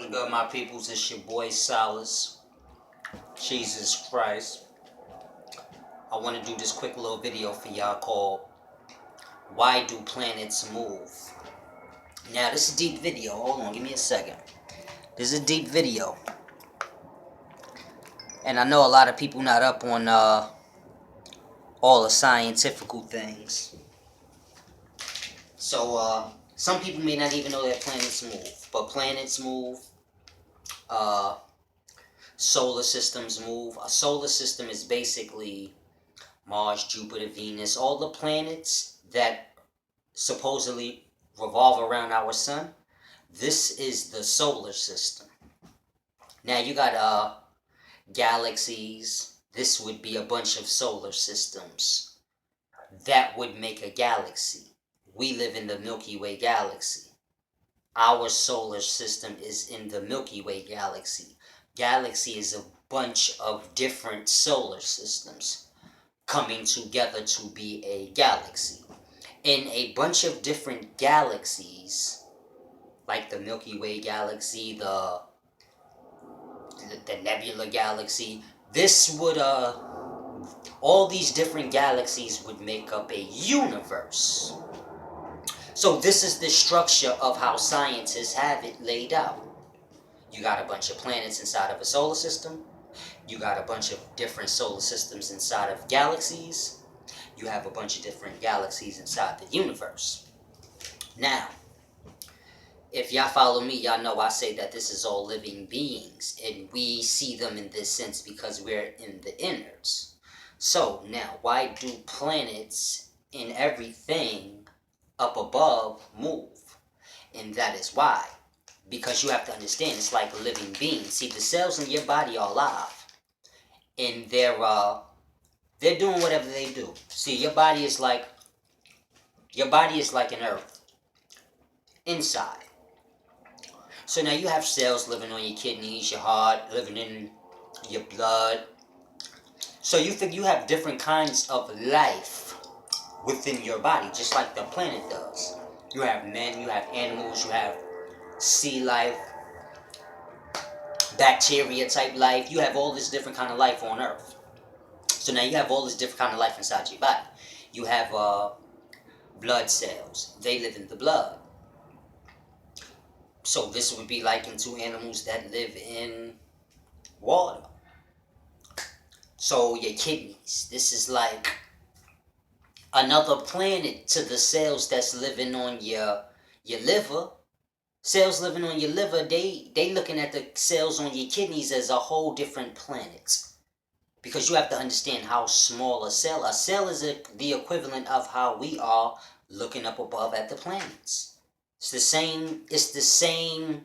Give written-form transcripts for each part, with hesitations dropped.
What's good, my peoples? It's your boy Solace. Jesus Christ. I want to do this quick little video for y'all called Why Do Planets Move? Now, this is a deep video. Hold on, give me a second. This is a deep video. And I know a lot of people not up on all the scientific things. So, some people may not even know that planets move. But planets move. Solar systems move. A solar system is basically Mars, Jupiter, Venus, all the planets that supposedly revolve around our sun. This is the solar system. Now you got galaxies. This would be a bunch of solar systems. That would make a galaxy. We live in the Milky Way galaxy. Our solar system is in the Milky Way galaxy. Galaxy is a bunch of different solar systems coming together to be a galaxy. In a bunch of different galaxies, like the Milky Way galaxy, the Nebula galaxy, this would all these different galaxies would make up a universe. So this is the structure of how scientists have it laid out. You got a bunch of planets inside of a solar system. You got a bunch of different solar systems inside of galaxies. You have a bunch of different galaxies inside the universe. Now, if y'all follow me, y'all know I say that this is all living beings, and we see them in this sense because we're in the innards. So, now, why do planets and everything up above move? And that is why. Because you have to understand, it's like a living being. See, the cells in your body are alive. And they're doing whatever they do. See, your body is like an earth inside. So now you have cells living on your kidneys, your heart, living in your blood. So you think you have different kinds of life within your body, just like the planet does. You have men, you have animals, you have sea life, bacteria type life. You have all this different kind of life on Earth. So now you have all this different kind of life inside your body. You have blood cells. They live in the blood. So this would be likened to animals that live in water. So your kidneys. This is like another planet to the cells that's living on your liver. Cells living on your liver, they looking at the cells on your kidneys as a whole different planet. Because you have to understand how small a cell is the equivalent of how we are looking up above at the planets. It's the same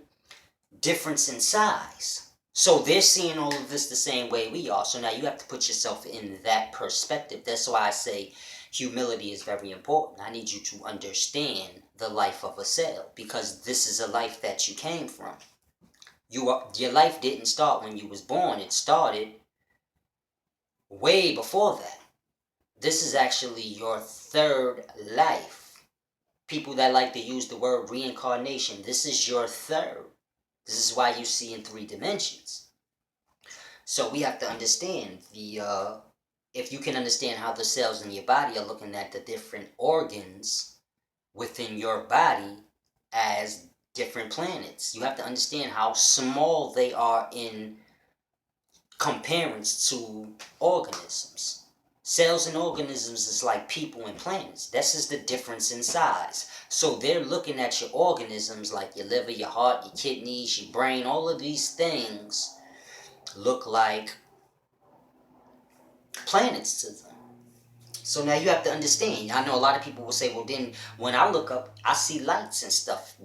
difference in size. So they're seeing all of this the same way we are. So now you have to put yourself in that perspective. That's why I say humility is very important. I need you to understand the life of a cell, because this is a life that you came from. Your life didn't start when you was born. It started way before that. This is actually your third life. People that like to use the word reincarnation, this is your third. This is why you see in 3 dimensions. So we have to understand if you can understand how the cells in your body are looking at the different organs within your body as different planets. You have to understand how small they are in comparison to organisms. Cells and organisms is like people and planets. This is the difference in size. So they're looking at your organisms like your liver, your heart, your kidneys, your brain. All of these things look like planets to them. So now you have to understand. I know a lot of people will say, well, then when I look up, I see lights and stuff.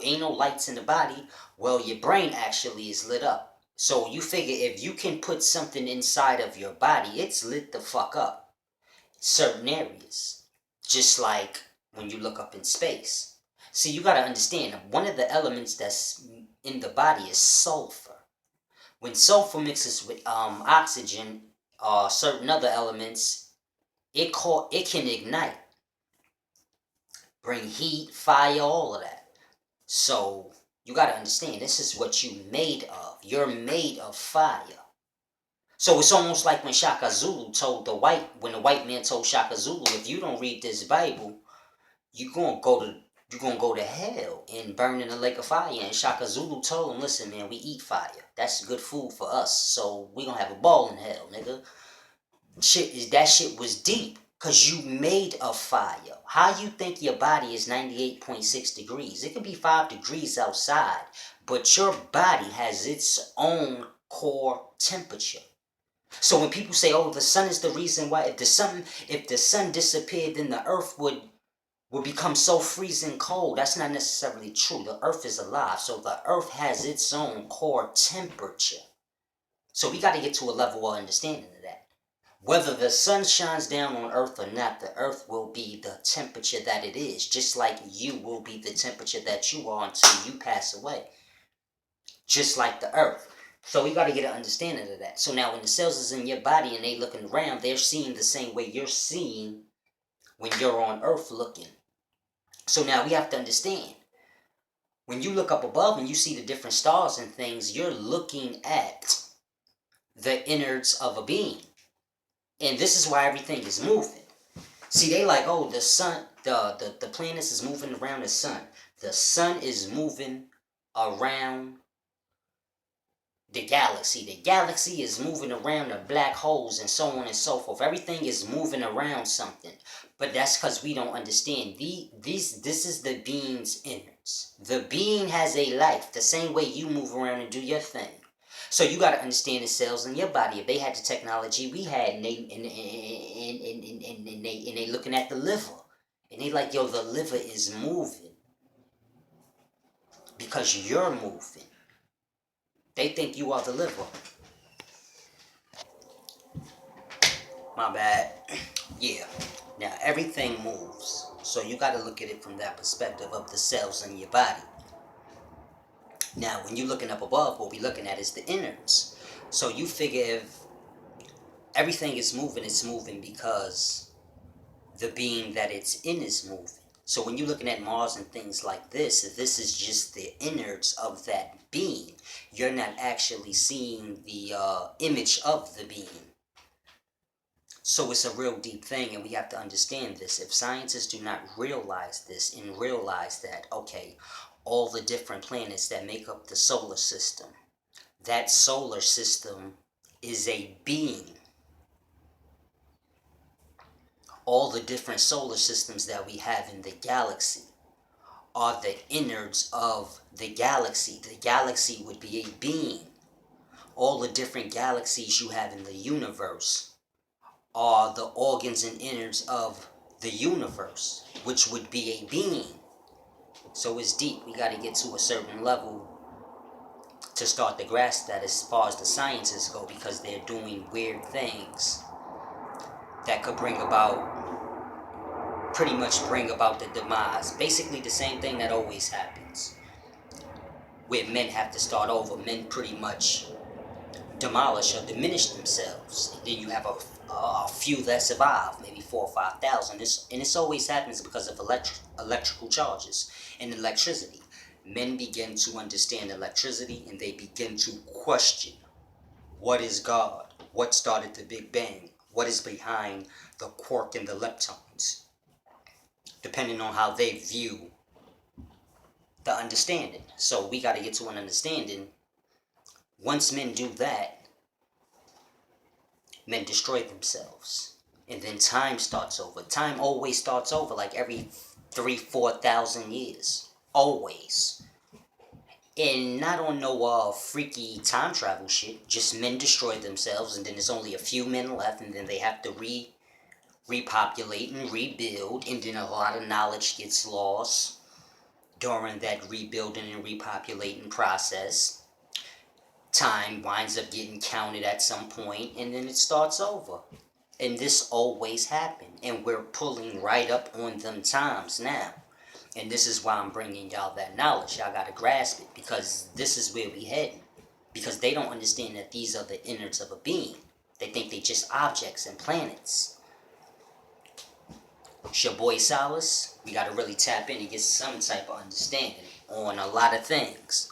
Ain't no lights in the body. Well, your brain actually is lit up. So you figure if you can put something inside of your body, it's lit the fuck up. Certain areas. Just like when you look up in space. See, you got to understand, one of the elements that's in the body is sulfur. When sulfur mixes with oxygen or certain other elements, it can ignite, bring heat, fire, all of that. So You gotta understand, this is what you made of. You're made of fire. So it's almost like when Shaka Zulu told when the white man told Shaka Zulu, if you don't read this Bible, you gonna go to you're gonna go to hell and burn in the lake of fire. And Shaka Zulu told him, listen, man, we eat fire. That's good food for us. So we gonna have a ball in hell, nigga. That shit was deep. Cause you made of fire. How you think your body is 98.6 degrees? It could be 5 degrees outside, but your body has its own core temperature. So when people say, "Oh, the sun is the reason why," if the sun disappeared, then the earth would become so freezing cold. That's not necessarily true. The earth is alive, so the earth has its own core temperature. So we got to get to a level of understanding of that. Whether the sun shines down on earth or not, the earth will be the temperature that it is, just like you will be the temperature that you are until you pass away. Just like the earth. So we got to get an understanding of that. So now when the cells is in your body and they looking around, they're seeing the same way you're seeing when you're on earth looking. So now we have to understand, when you look up above and you see the different stars and things, you're looking at the innards of a being. And this is why everything is moving. See, they like, oh, the sun, the planets is moving around the sun. The sun is moving around the galaxy. The galaxy is moving around the black holes and so on and so forth. Everything is moving around something. But that's because we don't understand. This is the being's innards. The being has a life the same way you move around and do your thing. So you got to understand the cells in your body. If they had the technology we had, and they looking at the liver, and they like, yo, the liver is moving because you're moving. They think you are the liver. My bad. Yeah. Now everything moves. So you got to look at it from that perspective of the cells in your body. Now, when you're looking up above, what we're looking at is the innards. So you figure if everything is moving, it's moving because the being that it's in is moving. So when you're looking at Mars and things like this is just the innards of that being. You're not actually seeing the image of the being. So it's a real deep thing, and we have to understand this. If scientists do not realize this and realize that, okay, all the different planets that make up the solar system, that solar system is a being. All the different solar systems that we have in the galaxy are the innards of the galaxy. The galaxy would be a being. All the different galaxies you have in the universe are the organs and innards of the universe, which would be a being. So it's deep. We got to get to a certain level to start to grasp that as far as the scientists go, because they're doing weird things that could pretty much bring about the demise. Basically the same thing that always happens, where men have to start over. Men pretty much demolish or diminish themselves. And then you have a few that survive, maybe 4 or 5,000. And this always happens because of electrical charges and electricity. Men begin to understand electricity and they begin to question, what is God? What started the Big Bang? What is behind the quark and the leptons? Depending on how they view the understanding. So we got to get to an understanding. Once men do that, men destroy themselves. And then time starts over. Time always starts over, like every 3,000-4,000 years. Always. And not on no freaky time travel shit. Just men destroy themselves, and then there's only a few men left, and then they have to repopulate and rebuild, and then a lot of knowledge gets lost during that rebuilding and repopulating process. Time winds up getting counted at some point, and then it starts over. And this always happened, and we're pulling right up on them times now. And this is why I'm bringing y'all that knowledge. Y'all gotta grasp it, because this is where we heading. Because they don't understand that these are the innards of a being. They think they just objects and planets. It's your boy Solace. We gotta really tap in and get some type of understanding on a lot of things.